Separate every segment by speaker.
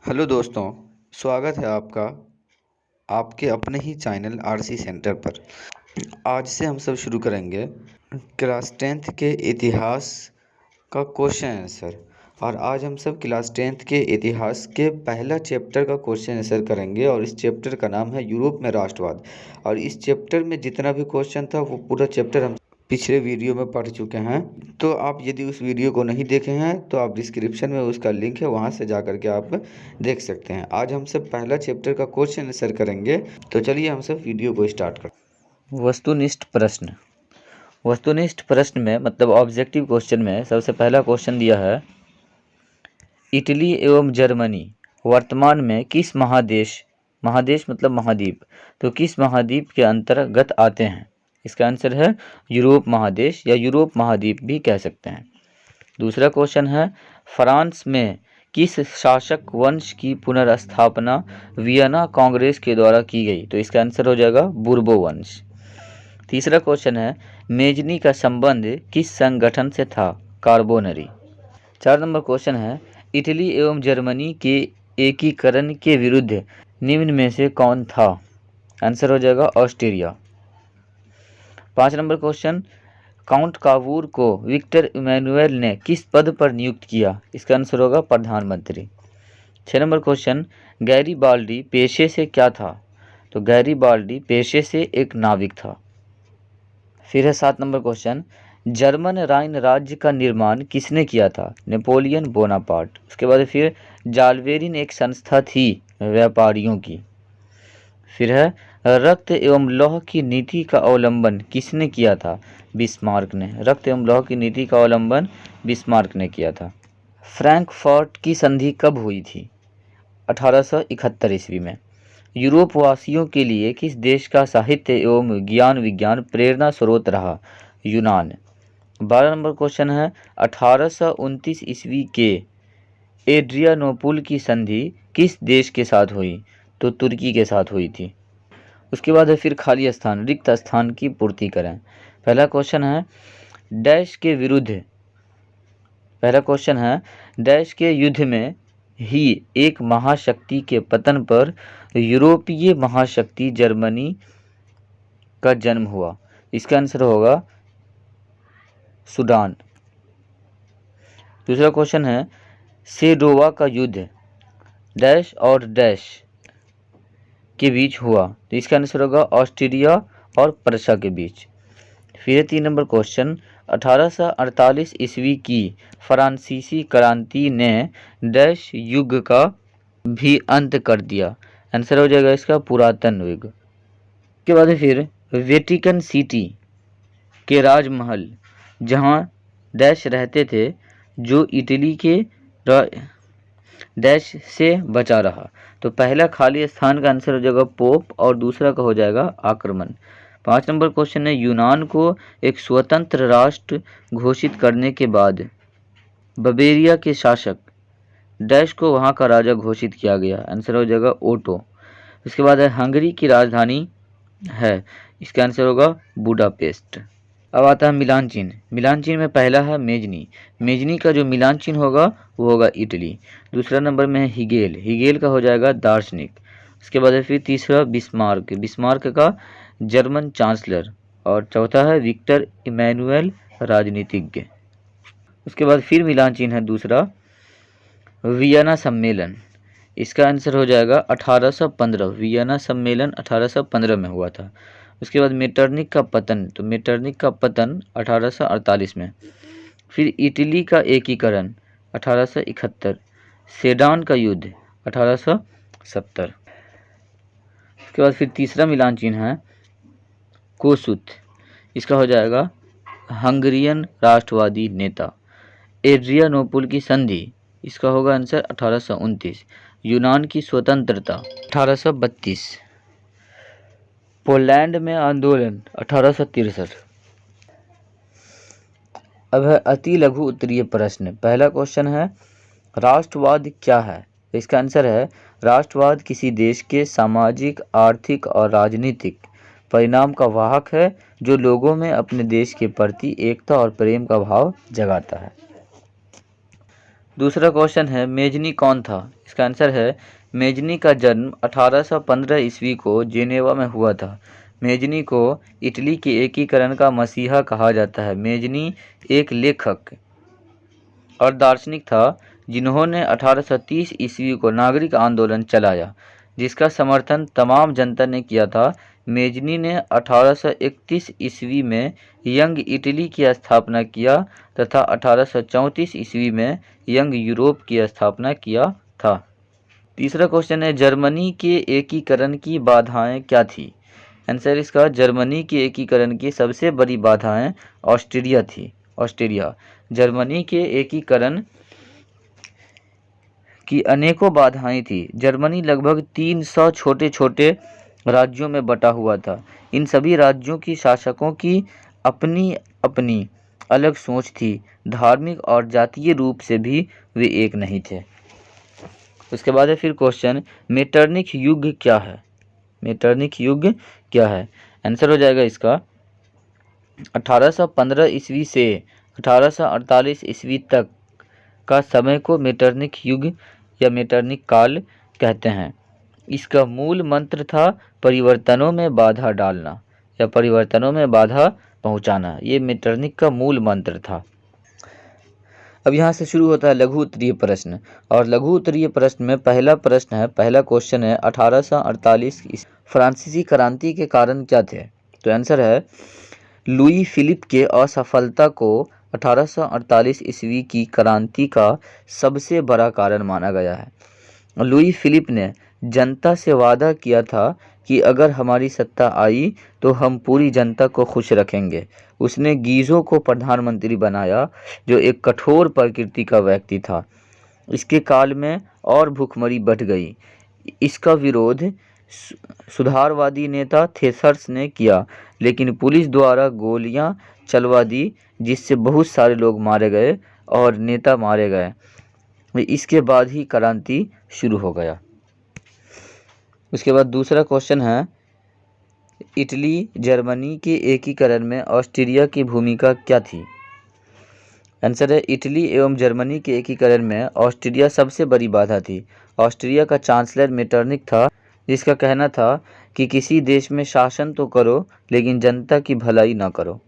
Speaker 1: Hello दोस्तों, स्वागत है आपका आपके अपने ही चैनल आरसी सेंटर पर। आज से हम सब शुरू करेंगे क्लास 10th के इतिहास का क्वेश्चन आंसर। और आज हम सब क्लास 10th के इतिहास के पहला चैप्टर का क्वेश्चन आंसर करेंगे और इस चैप्टर का नाम है यूरोप में राष्ट्रवाद। और इस चैप्टर में जितना भी क्वेश्चन था वो पूरा चैप्टर हम पिछले वीडियो में पढ़ चुके हैं। तो आप यदि उस वीडियो को नहीं देखे हैं तो आप डिस्क्रिप्शन में उसका लिंक है, वहां से जा कर के आप देख सकते हैं। आज हम सब पहला चैप्टर का क्वेश्चन आंसर करेंगे। तो चलिए हम सब वीडियो को स्टार्ट करते हैं।
Speaker 2: वस्तुनिष्ठ प्रश्न। वस्तुनिष्ठ प्रश्न में मतलब ऑब्जेक्टिव क्वेश्चन में सबसे पहला क्वेश्चन दिया है, इटली एवं जर्मनी वर्तमान में किस महादेश, महादेश मतलब महाद्वीप, तो किस महाद्वीप के अंतर्गत आते हैं? इसका आंसर है यूरोप महादेश या यूरोप महाद्वीप भी कह सकते हैं। दूसरा क्वेश्चन है, फ्रांस में किस शासक वंश की पुनर्स्थापना वियना कांग्रेस के द्वारा की गई? तो इसका आंसर हो जाएगा बूर्बो वंश। तीसरा क्वेश्चन है, मेजनी का संबंध किस संगठन से था? कार्बोनरी। 4 नंबर क्वेश्चन है, इटली एवं जर्मनी के एकीकरण के विरुद्ध निम्न में से कौन था? आंसर हो जाएगा Austria. 5 number question, count Cavour को विक्टर इमैनुएल ने किस पद पर नियुक्त किया? इसका आंसर होगा प्रधानमंत्री। 6 नंबर क्वेश्चन, गैरीबाल्डी पेशे से क्या था? तो गैरीबाल्डी पेशे से एक नाविक था। फिर है 7 नंबर क्वेश्चन, जर्मन राइन राज्य का निर्माण किसने किया था? Napoleon Bonaparte. उसके बाद फिर जालवेरिन एक संस्था थी व्यापारियों की। फिर है रक्त एवं लौह की नीति का अवलंबन किसने किया था? बिस्मार्क ने। रक्त एवं लौह की नीति का अवलंबन बिस्मार्क ने किया था। फ्रैंकफर्ट की संधि कब हुई थी? 1871 ईस्वी में। यूरोप वासियों के लिए किस देश का साहित्य एवं ज्ञान विज्ञान प्रेरणा स्रोत रहा? यूनान। 12 नंबर क्वेश्चन है, 1829 ईस्वी के एड्रियानोपुल की संधि किस देश के साथ हुई? तो तुर्की के साथ हुई थी। उसके बाद है फिर खाली स्थान, रिक्त स्थान की पूर्ति करें। पहला क्वेश्चन है, डैश के विरुद्ध, पहला क्वेश्चन है, डैश के युद्ध में ही एक महाशक्ति के पतन पर यूरोपीय महाशक्ति जर्मनी का जन्म हुआ? इसका आंसर होगा सूडान। दूसरा क्वेश्चन है, सेडोवा का युद्ध डैश और डैश के बीच हुआ? तो इसका आंसर होगा ऑस्ट्रिया और प्रशा के बीच। फिर 3 नंबर क्वेश्चन, 1848 ईस्वी की फ्रांसीसी क्रांति ने डैश युग का भी अंत कर दिया? आंसर हो जाएगा इसका पुरातन युग। के बाद फिर वेटिकन सिटी के राजमहल जहां डैश रहते थे, जो इटली के डैश से बचा रहा? तो पहला खाली स्थान का आंसर हो जाएगा पोप और दूसरा का हो जाएगा आक्रमण। 5 नंबर क्वेश्चन है, यूनान को एक स्वतंत्र राष्ट्र घोषित करने के बाद बवेरिया के शासक डैश को वहां का राजा घोषित किया गया? आंसर हो जाएगा ओटो। उसके बाद है हंगरी की राजधानी है, इसका आंसर होगा बुडापेस्ट। अब आता है मिलान चिन्ह। मिलान चिन्ह में पहला है मेजनी, मेजनी का जो मिलान चिन्ह होगा वो होगा इटली। दूसरा नंबर में है हिगेल, हिगेल का हो जाएगा दार्शनिक। उसके बाद है फिर तीसरा बिस्मार्क, बिस्मार्क का जर्मन चांसलर। और चौथा है विक्टर इमैनुएल राजनीतिज्ञ। उसके बाद फिर मिलान चिन्ह है दूसरा वियना सम्मेलन, इसका आंसर हो जाएगा 1815, वियना सम्मेलन 1815 में हुआ था। उसके बाद मेटरनिक का पतन, तो मेटरनिक का पतन 1848 में। फिर इटली का एकीकरण 1871, सेडान का युद्ध 1870। उसके बाद फिर तीसरा मिलान चिन्ह है कोसुत, इसका हो जाएगा हंगरियन राष्ट्रवादी नेता। एड्रियानोपुल की संधि, इसका होगा आंसर 1829। यूनान की स्वतंत्रता 1832। पोलैंड में आंदोलन 1863। अब है अति लघु उत्तरीय प्रश्न। पहला क्वेश्चन है, राष्ट्रवाद क्या है? इसका आंसर है राष्ट्रवाद किसी देश के सामाजिक, आर्थिक और राजनीतिक परिणाम का वाहक है जो लोगों में अपने देश के प्रति एकता और प्रेम का भाव जगाता है। दूसरा क्वेश्चन है मेजनी कौन था? इसका आंसर है मेजनी का जन्म 1815 ईस्वी को जेनेवा में हुआ था। मेजनी को इटली के एकीकरण का मसीहा कहा जाता है। मेजनी एक लेखक और दार्शनिक था जिन्होंने 1830 ईस्वी को नागरिक आंदोलन चलाया, जिसका समर्थन तमाम जनता ने किया था। मेजनी ने 1831 ईस्वी में यंग इटली की स्थापना किया तथा 1834 ईस्वी में यंग यूरोप की स्थापना किया था। तीसरा क्वेश्चन है जर्मनी के एकीकरण की बाधाएं क्या थी? आंसर इसका जर्मनी के एकीकरण की सबसे बड़ी बाधाएं ऑस्ट्रिया थी। ऑस्ट्रिया जर्मनी के एकीकरण की अनेकों बाधाएं थी। जर्मनी लगभग 300 छोटे छोटे राज्यों में बटा हुआ था। इन सभी राज्यों की शासकों की अपनी अपनी अलग सोच थी। धार्मिक और जातीय रूप से भी वे एक नहीं थे। उसके बाद है फिर क्वेश्चन मेटरनिख युग क्या है? मेटरनिख युग क्या है? आंसर हो जाएगा इसका 1815 ईस्वी से 1848 ईस्वी तक का समय को मेटरनिख युग या मेटरनिख काल कहते हैं। इसका मूल मंत्र था परिवर्तनों में बाधा डालना या परिवर्तनों में बाधा पहुंचाना। ये मेटरनिख का मूल मंत्र था। अब यहाँ से शुरू होता है लघु उत्तरीय प्रश्न, और लघु उत्तरीय प्रश्न में पहला क्वेश्चन है 1848 फ्रांसीसी क्रांति के कारण क्या थे? तो आंसर है लुई फिलिप के असफलता को 1848 ईस्वी की क्रांति का सबसे बड़ा कारण माना गया है। लुई फिलिप ने जनता से वादा किया था कि अगर हमारी सत्ता आई तो हम पूरी जनता को खुश रखेंगे। उसने गीजो को प्रधानमंत्री बनाया जो एक कठोर प्रकृति का व्यक्ति था। इसके काल में और भूखमरी बढ़ गई। इसका विरोध सुधारवादी नेता थेसर्स ने किया, लेकिन पुलिस द्वारा गोलियां चलवा दी जिससे बहुत सारे लोग मारे गए और नेता मारे गए। इसके बाद ही क्रांति शुरू हो गया। उसके बाद दूसरा क्वेश्चन है इटली जर्मनी के एकीकरण में ऑस्ट्रिया की भूमिका क्या थी? आंसर है इटली एवं जर्मनी के एकीकरण में ऑस्ट्रिया सबसे बड़ी बाधा थी। ऑस्ट्रिया का चांसलर मेटरनिख था, जिसका कहना था कि किसी देश में शासन तो करो लेकिन जनता की भलाई ना करो।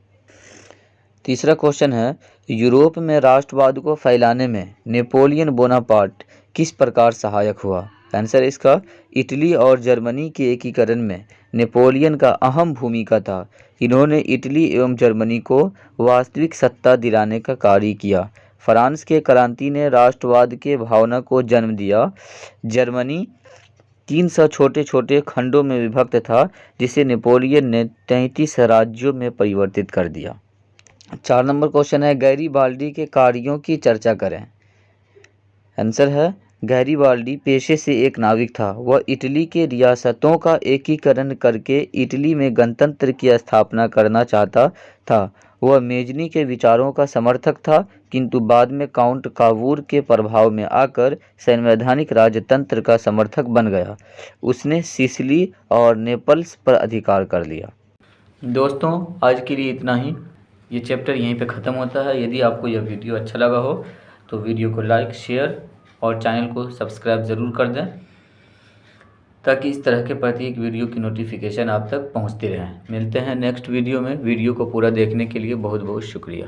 Speaker 2: तीसरा क्वेश्चन है यूरोप में राष्ट्रवाद को फैलाने में नेपोलियन बोनापार्ट किस प्रकार सहायक हुआ? आंसर इसका इटली और जर्मनी के एकीकरण में नेपोलियन का अहम भूमिका था। इन्होंने इटली एवं जर्मनी को वास्तविक सत्ता दिलाने का कार्य किया। फ्रांस के क्रांति ने राष्ट्रवाद के भावना को जन्म दिया। जर्मनी 300 छोटे छोटे खंडों में विभक्त था, जिसे नेपोलियन ने 33 राज्यों में परिवर्तित कर दिया। 4 नंबर क्वेश्चन है गैरीबाल्डी के कार्यों की चर्चा करें। आंसर है गैरीबाल्डी पेशे से एक नाविक था। वह इटली के रियासतों का एकीकरण करके इटली में गणतंत्र की स्थापना करना चाहता था। वह मेजनी के विचारों का समर्थक था, किंतु बाद में काउंट कावूर के प्रभाव में आकर संवैधानिक राजतंत्र का समर्थक बन गया। उसने सिसिली और नेपल्स पर अधिकार कर लिया। दोस्तों आज के लिए इतना ही। ये चैप्टर यहीं पे ख़त्म होता है। यदि आपको यह वीडियो अच्छा लगा हो तो वीडियो को लाइक, शेयर और चैनल को सब्सक्राइब ज़रूर कर दें, ताकि इस तरह के प्रत्येक वीडियो की नोटिफिकेशन आप तक पहुंचती रहे। मिलते हैं नेक्स्ट वीडियो में। वीडियो को पूरा देखने के लिए बहुत बहुत शुक्रिया।